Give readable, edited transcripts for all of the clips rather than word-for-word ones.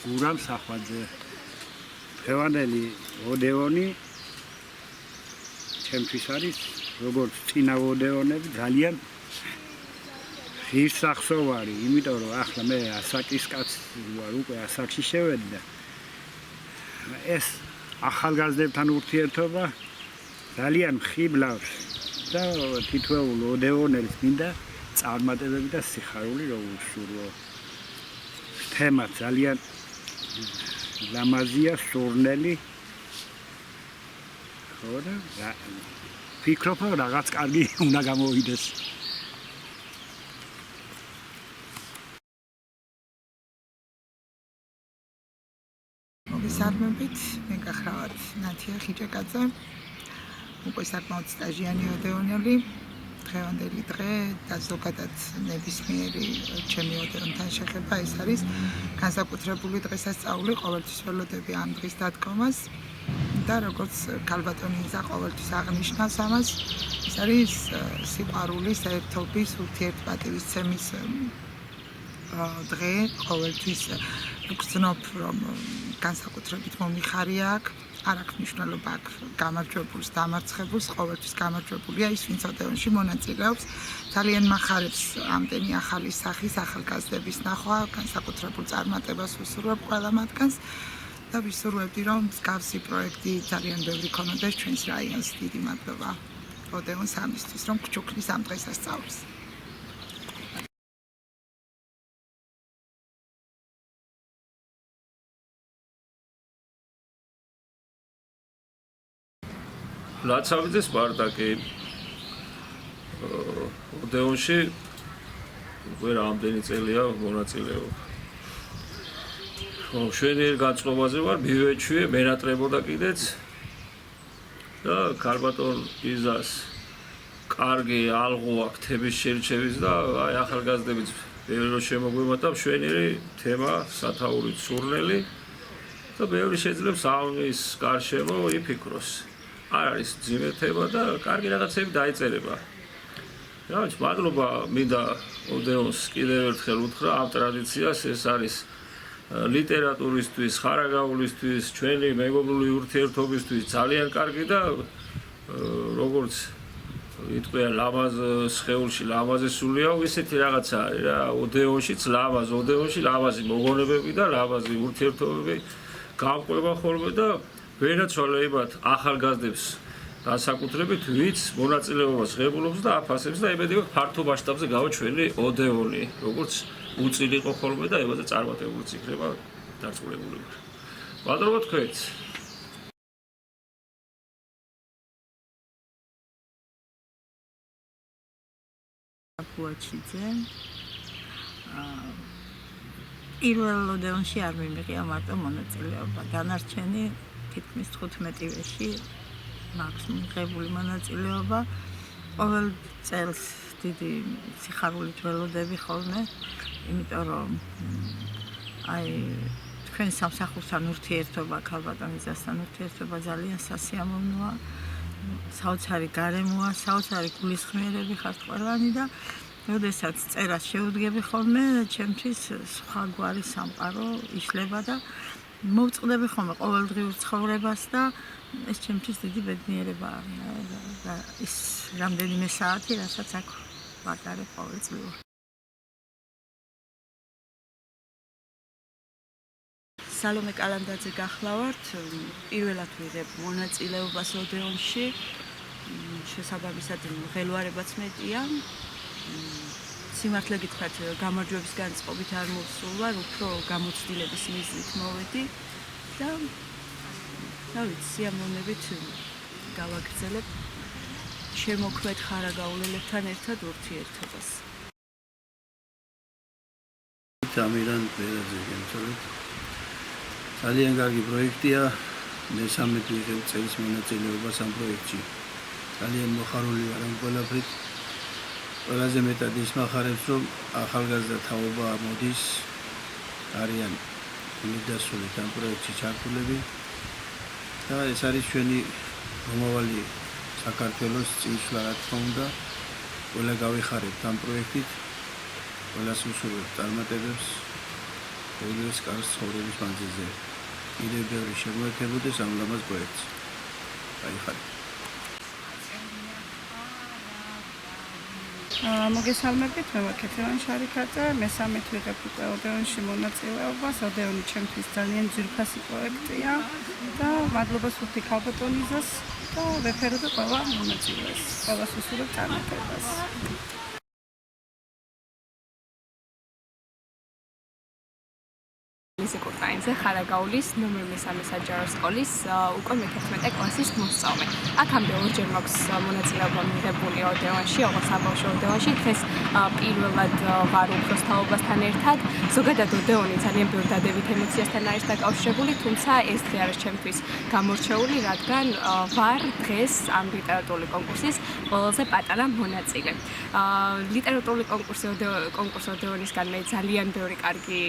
გურამ სახვაძე ფევანელი ოდეონი ჩემთვის არის როგორც წინა ოდეონები ძალიან ღირსახსოვარი, იმიტომ რომ ახლა მე ასაკის კაცი ვარ, უკვე ასაკში შევედი და ეს ახალგაზრდებთან ურთიერთობა ძალიან ხიბლავს და თითოეულ ოდეონელს მინდა წარმატებები და სიხარული რომ უსურვო. თემა ძალიან ლამაზია, სურნელი. ხო და ფიქრობ რომ რაღაც კარგი უნდა გამოვიდეს. მოგესალმებით, მე გახლავართ ნათია ხიჭეკაძე. უკვე საკმაოდ სტაჟიანი ოდეონელი. დღევანდელი დღე და ზოგადად ნებისმიერი ჩემი ოდეონთან შეხება ეს არის განსაკუთრებული დღესასწაული, ყოველთვის ველოდები ამ დღის დადგომას და როგორც ქალბატონი იზა ყოველთვის აღნიშნავს ამას, ეს არის სიყვარულის, ერთობის, ურთიერთპატივისცემის დღე, ყოველთვის ვგრძნობ, რომ განსაკუთრებით მომიხარია აქ. არ აქვს მნიშვნელობა აქ გამარჯვებულს, დამარცხებულს, ყოველთვის გამარჯვებულია ის, ვინც ოდეონში მონაწილეობს. ძალიან მახარებს ამდენი ახალი სახის ახალგაზრდების ნახვა, განსაკუთრებულ წარმატებას ვუსურვებ ყველა მათგანს და ვისურვებდი, რომ მსგავსი პროექტი ძალიან ბევრი ქონოდეს ჩვენს რაიონს. დიდი მადლობა ოდეონს ამისთვის, რომ გჩუქნის ამ დღესასწაულს. ლაცავიძე სპარტაკი ოდეონში უკვე რამდენი წელია მონაწილეობ. მშვენიერ განწყობაზე ვარ, მივეჩვიე, მენატრებოდა კიდეც და ქალბატონ იზას კარგი ალღო აქვს თემის შერჩევის და აი ახალგაზრდებით ბევრი რო შემოგვიმატა მშვენიერი თემა, სათაურით სურნელი და ბევრი შეძლებს ამის გარშემო იფიქროს. არ არის ძიმე თემა და კარგი რაღაცები დაიწერება. მადლობა მინდა ოდეონს კიდევ ერთხელ უთხრა ამ ტრადიციას, ეს არის ლიტერატურისთვის, ხარაგაულისთვის, ჩვენი მეგობრული ურთიერთობისთვის ძალიან კარგი და როგორც იტყვია ლამაზ სხეულში ლამაზი სულიაო, ისეთი რაღაცა არის რა, ოდეონშიც ლამაზ, ოდეონში ლამაზი მოგონებები და ლამაზი ურთიერთობები გამყვება ხოლმე და ვერაცვალებად ახალგაზრდებს განსაკუთრებით ვინც მონაწილეობას ღებულობს და აფასებს და იმედი მაქვს ფართო მასშტაბზე გავა ჩვენი ოდეონი, როგორც უწილი იყო ხოლმე და ებაზე წარმატებულიც იქნება დარწმუნებული ვარ. მადლობა თქვენს. Puachidzé. პირველ ოდეონში არ მიმიღია მარტო მონაწილეობა, განარჩენი თითქმის 15-ში მაქვს მიღებული მონაწილეობა. ყოველ წელს დიდი სიხარულით ველოდები ხოლმე, იმიტომ რომ აი თქვენ სამსახურთან ურთიერთობა, ქალბატონისთან ურთიერთობა ძალიან სასიამოვნოა. საოცარი გარემოა, საოცარი გულისხმიერები ხართ ყველანი და როდესაც წერას შევუდგები ხოლმე, ჩემთვის სხვა გვარი სამყარო იშლება და მოვწყდები ხოლმე ყოველდღიურ ცხოვრებას და ეს ჩემთვის დიდი ბედნიერება არის და ის რამდენიმე საათი, რასაც აქ ვატარებ ყოველწლიურად. სალომე კალანდაძე გახლავართ, პირველად ვიღებ მონაწილეობას ოდეონში, შესაბამისად ღელვარებაც მეტია. სიმართლე გითხრათ, გამარჯვების განწყობით არ მოვსულა, უფრო გამოცდილების მიზნით მოვედი და სიამოვნებით გავაგრძელებ შემოქმედ ხარაგაულელებთან ერთად ურთიერთობას. ამირან ბერაძე გემთხოვეთ. ძალიან კარგი პროექტია. მესამე ვიღებ წელს მონაწილეობას ამ პროექტში. ძალიან მოხარული ვარ ამ ყველაფრით. ყველაზე მეტად ის მახარებს, რომ ახალგაზრდა თაობა მოდის, არიან მიდასული ამ პროექტში ჩართულები და ეს არის ჩვენი მომავალი საქართველოს წინსვლა, რა თქმა უნდა. ყველა გავიხარებთ ამ პროექტით. ყველას უსურვებთ წარმატებებს. ყოველს კარგ ცხოვრების მანძილზე. კიდევ ბევრი შემოერთებოდეს ამ ლამაზ პროექტს. გაიხარეთ. მოგესალმებით, მე ვარ ქეთევან შარიქაძე, მესამედ ვიღებ უკვე ოდეონში მონაწილეობას. ოდეონი ჩემთვის ძალიან ძვირფასი პროექტია და მადლობას ვუხდი ქალბატონიზას და ვეფერებ ყველა მონაწილეს. ყველას უსურვებ წარმატებას. ლიზა კურტაინძე ხარაგაულის ნომერ 3 საჯარო სკოლის უკვე მე-11 კლასის მოსწავლე. აქამდე ორჯერ მაქვს მონაწილეობა მიღებული ოდეონში, როგორც საბავშვო ოდეონში. დღეს პირველად ვარ უფროს თაობასთან ერთად. ზოგადად ოდეონი ძალიან ბევრ დადებით ემოციასთან არის დაკავშირებული, თუმცა ეს დღე არის ჩემთვის გამორჩეული, რადგან ვარ დღეს ამ ლიტერატურული კონკურსის ყველაზე პატარა მონაწილე. ლიტერატურული კონკურსი ოდეონისგან მე ძალიან ბევრი კარგი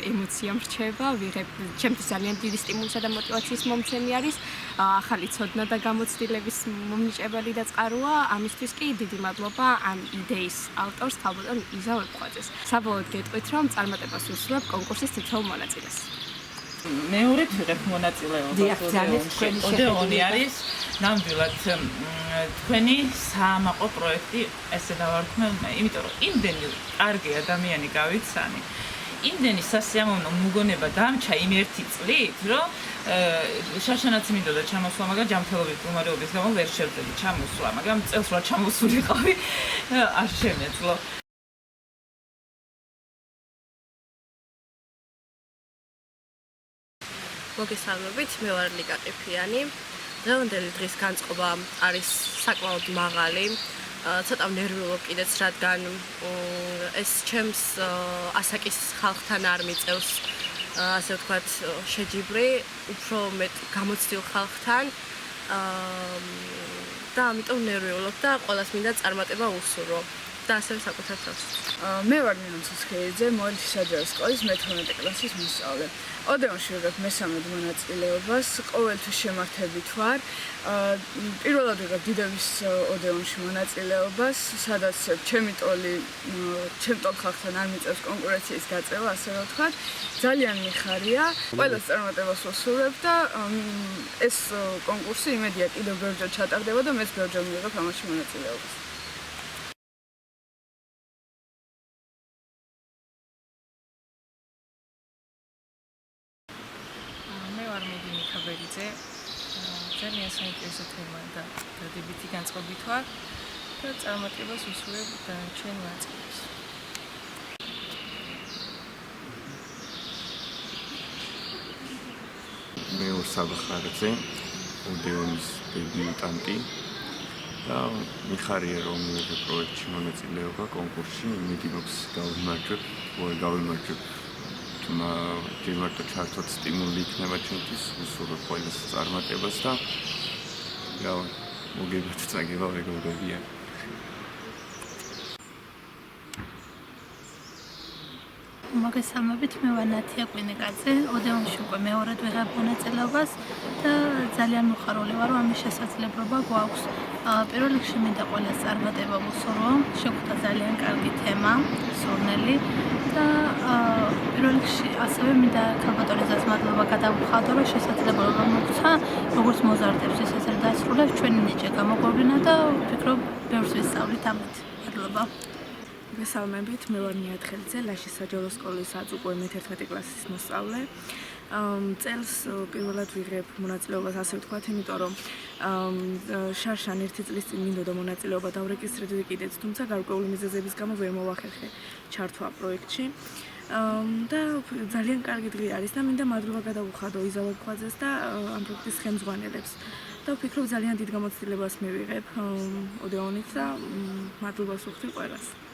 ემოცია მრჩება, ვიღებ ჩემთვის ძალიან დიდი სტიმულისა და მოტივაციის მომცემი არის, ახალი ცოდნა და გამოცდილების მომნიჭებელი და წყაროა, ამისთვის კი დიდი მადლობა ამ იდეის ავტორს ქალბატონ იზა ვეფხვაძეს. საბოლოოდ გეტყვით, რომ წარმატებას უსურვებ კონკურსის თითოეულ მონაწილეს. მეორედ ვიღებ მონაწილეობას. ოდეონი არის ნამდვილად თქვენი საამაყო პროექტი, ესე დავარქმევ მე, იმიტომ რომ იმდენი კარგი ადამიანი გავიცანი. იმდენი სასიამოვნო მოგონება დამჩა იმ ერთი წლით, რომ შაშანაც მინდოდა ჩამოსვლა, მაგრამ ჯანმრთელობის მდგომარეობის გამო ვერ შევძლებდი ჩამოსვლა, მაგრამ წელს რა ჩამოსულიყავი, არ შემეძლო. მოგესალმებით, მე ვარ ლიკა ყიფიანი. დღევანდელი დღის განწყობა არის საკმაოდ მაღალი. ცოტა ნერვიულობ კიდეც, რადგან ეს ჩემს ასაკის ხალხთან არ მიწევს, ასე ვთქვათ, შეჯიბრი, უფრო მეტ გამოცდილ ხალხთან და ამიტომ ნერვიულობ და ყველას მინდა წარმატება უსურვო და ასევე საკუთარ თავს. მე ვარ ნინო ცოცხლიძე, მოედნის საჯარო სკოლის მე-11 კლასის მოსწავლე. ოდეონში ვიღებ მესამედ მონაწილეობას, ყოველთვის შემართებით ვარ. პირველად ვიღებ დიდების ოდეონში მონაწილეობას, სადაც ჩემი ტოლი ხალხთან არ მიწევს კონკურენციის გაწევა, ასე რომ ვთქვათ. ძალიან მიხარია, ყველას წარმატებას ვუსურვებ და ეს კონკურსი იმედია კიდევ ბევრჯერ ჩატარდება და მეც ბევრჯერ მივიღებ ამაში მონაწილეობას. ძალიან საინტერესო თემა და დადებითი განწყობით ვარ და წარმატებას ვუსურვებ ჩვენ ნაწილებს. მე ვარ საბხარაძე, ოდეონის დებიუტანტი და მიხარია რომ მე პროექტში მონაწილეობა კონკურსში, იმედი მაქვს გავიმარჯვებ ჯერ მარტო ჩართოთ სტიმული იქნება ჩვენთვის, ვუსურვებ ყველას წარმატებას და მოგებათ წაგება მეგობრებია. მოგესალმებით, მე ვარ ნათია კვინიკაძე, ოდეონში უკვე მეორედ ვიღებ მონაწილეობას და ძალიან მოხარული ვარ, რომ ამის შესაძლებლობა გვაქვს. პირველ რიგში მინდა ყველას წარმატება ვუსურვო, შეგვიძლია ძალიან კარგი თემა, სურნელი და პირველ რიგში ასევე მინდა ქალბატონისას მადლობა გადავუხადო, რომ შესაძლებლობა მოგცა, როგორც მოზარდებს ისე დასრულებს ჩვენი ნიჭი გამოგვევლინა და ვფიქრობ, ბევრს ვისწავლით ამით. მადლობა. მოგესალმებით, მე ვარ ნიათხელიძე, ლაშის საჯარო სკოლის აწუყვე მე-11 კლასის მოსწავლე. წელს პირველად ვიღებ მონაწილეობას, ასე ვთქვათ, იმიტომ რომ შარშან 1 წლის წინ მინდოდა მონაწილეობა დავრეკისტრირდი კიდეც, თუმცა გარკვეული მიზეზების გამო ვერ მოვახერხე ჩართვა პროექტში. და ძალიან კარგი დღე არის და მინდა მადლობა გადავუხადო იზაველ ქვაძეს და ამ პროექტის ხელმძღვანელებს. და ვფიქრობ ძალიან დიდ გამოცდილებას მივიღებ ოდეონით და მადლობას ვუხდი ყველას.